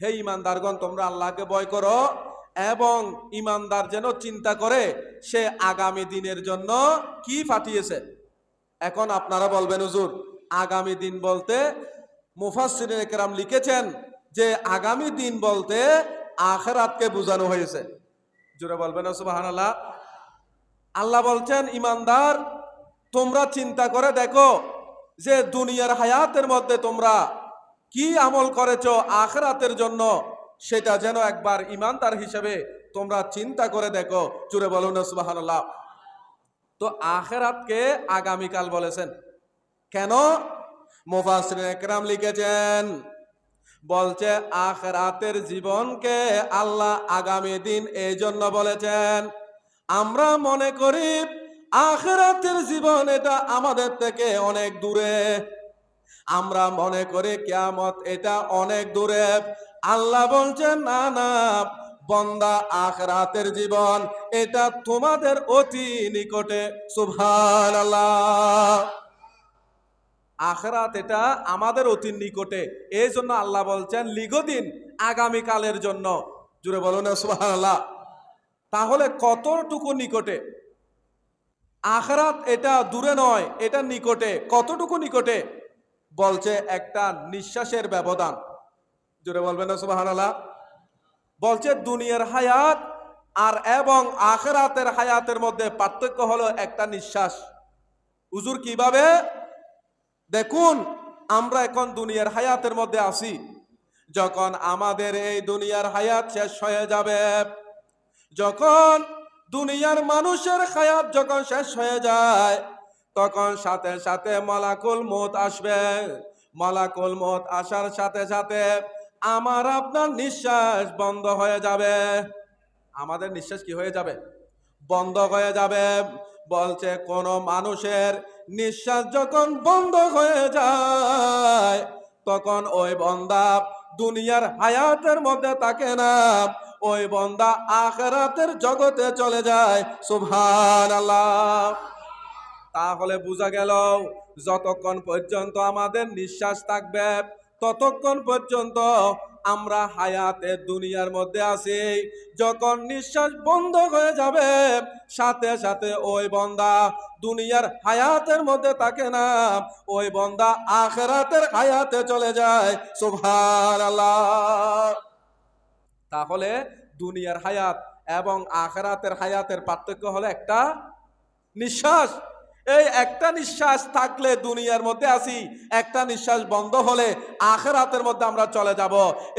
হে ইমানদারগণ, তোমরা আল্লাহকে ভয় করো এবং ইমানদার যেন চিন্তা করে সে আগামী দিনের জন্য কি পাঠিয়েছে। এখন আপনারা বলবেন, হুজুর আগামী দিন বলতে মুফাসসিরিনে কেরাম লিখেছেন যে আগামী দিন বলতে আখিরাতকে বোঝানো হয়েছে। জোরে বলবেন সুবহানাল্লাহ। আল্লাহ বলছেন, ইমানদার তোমরা চিন্তা করে দেখো যে দুনিয়ার হায়াতের মধ্যে তোমরা কি আমল করেছো আখিরাতের জন্য, সেটা যেন একবার ইমানদার হিসেবে তোমরা চিন্তা করে দেখো। জোরে বলুন সুবহানাল্লাহ। তো আখিরাতকে আগামীকাল বলেছেন কেন? মুফাসসিরিনে কেরাম লিখেছেন, বলছে আখিরাতের জীবনকে আল্লাহ আগামী দিন এই জন্য বলেছেন, আমরা মনে করি আখিরাতের জীবন এটা আমাদের থেকে অনেক দূরে, আমরা মনে করি কিয়ামত এটা অনেক দূরে। আল্লাহ বলছেন না না বান্দা, আখিরাতের জীবন এটা তোমাদের অতি নিকটে। সুবহানাল্লাহ। আখিরাত এটা আমাদের অতি নিকটে, এই জন্য আল্লাহ বলছেন লিগদিন আগামী কালের জন্য। জুড়ে বলুন সুবহানাল্লাহ। তাহলে কতটুকু নিকটে? আখিরাত এটা দূরে নয়, এটা নিকটে। কতটুকু নিকটে? বলছে একটা নিঃশ্বাসের ব্যবধান। জুড়ে বলবেন না সুবহানাল্লাহ। বলছে দুনিয়ার হায়াত আর এবং আখিরাতের হায়াতের মধ্যে পার্থক্য হলো একটা নিঃশ্বাস। হুজুর কিভাবে? দেখুন, আমরা এখন দুনিয়ার হায়াতের মধ্যে আছি, যখন আমাদের এই দুনিয়ার হায়াত শেষ হয়ে যাবে, যখন দুনিয়ার মানুষের হায়াত যখন শেষ হয়ে যায়, তখন সাথে সাথে মালাকুল মউত আসবে। মালাকুল মউত আসার সাথে সাথে আমার আপনার নিঃশ্বাস বন্ধ হয়ে যাবে। আমাদের নিঃশ্বাস কি হয়ে যাবে? বন্ধ হয়ে যাবে। বলছে কোন মানুষের নিঃশ্বাস যখন বন্ধ হয়ে যায়, তখন ওই বান্দা দুনিয়ার হায়াতের মধ্যে থাকে না, ওই বান্দা আখিরাতের জগতে চলে যায়। সুবহানাল্লাহ। তাহলে বোঝা গেল যতক্ষণ পর্যন্ত আমাদের নিঃশ্বাস থাকবে ততক্ষণ পর্যন্ত আমরা হায়াতের দুনিয়ার মধ্যে আছি। যখন নিঃশ্বাস বন্ধ হয়ে যাবে, সাথে সাথে ওই বান্দা দুনিয়ার হায়াতের মধ্যে থাকে না, ওই বান্দা আখিরাতের হায়াতে চলে যায়। সুবহানাল্লাহ। তাহলে দুনিয়ার হায়াত এবং আখিরাতের হায়াতের পার্থক্য হলো একটা নিঃশ্বাস। এই একটা নিঃশ্বাস থাকলে দুনিয়ার মধ্যে আছি, একটা নিঃশ্বাস বন্ধ হলে আখিরাতের মধ্যে আমরা চলে যাব।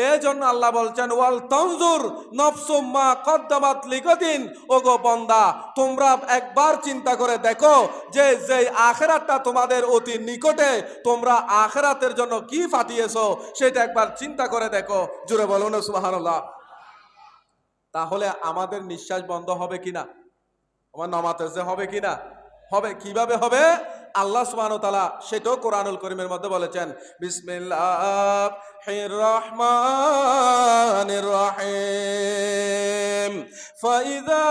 এই জন্য আল্লাহ বলছেন, ওয়াল তানজুর নাফসুম মা কদ্দামাত লিগাদিন। ওগো বান্দা, তোমরা একবার চিন্তা করে দেখো যে যেই আখিরাতটা তোমাদের অতি নিকটে, তোমরা আখিরাতের জন্য কি পাঠিয়েছো সেটা একবার চিন্তা করে দেখো। জোরে বলুন সুবহানাল্লাহ। তাহলে আমাদের নিঃশ্বাস বন্ধ হবে কিনা? আমার নামাতে যে হবে কিনা? হবে। কিভাবে হবে? আল্লাহ সুবহানাহু ওয়া তাআলা সেটাও কোরআনুল কারীমের মধ্যে বলেছেন, বিসমিল্লাহির রহমানির রহিম। ফাইযা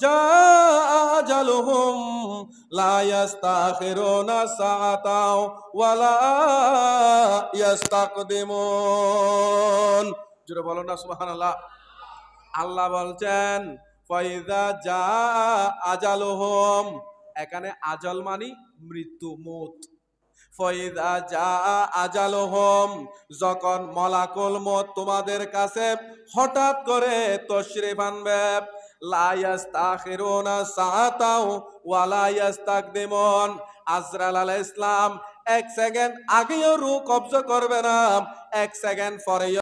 জাআ আজালুহুম লা ইস্তাখিরুনা সাআতাও ওয়া লা ইস্তাকদিমুন। জোরে বলুন না সুবহানাল্লাহ। আল্লাহ বলছেন ফাইযা জাআ আজালুহুম, এখানে আজল মানি মৃত্যু, মউত। ফাইযা জাআ আজালুহুম, যখন মালাকুল মউত তোমাদের কাছে হঠাৎ করে তশরিফ আনবে, লা ইস্তাখিরুনা সাআতাও ওয়া লা ইস্তাকদিমুন, আজরাইল আলাইহিস সালাম এক সেকেন্ড আগেও রূহ কবজ করবে না, এক সেকেন্ড পরেও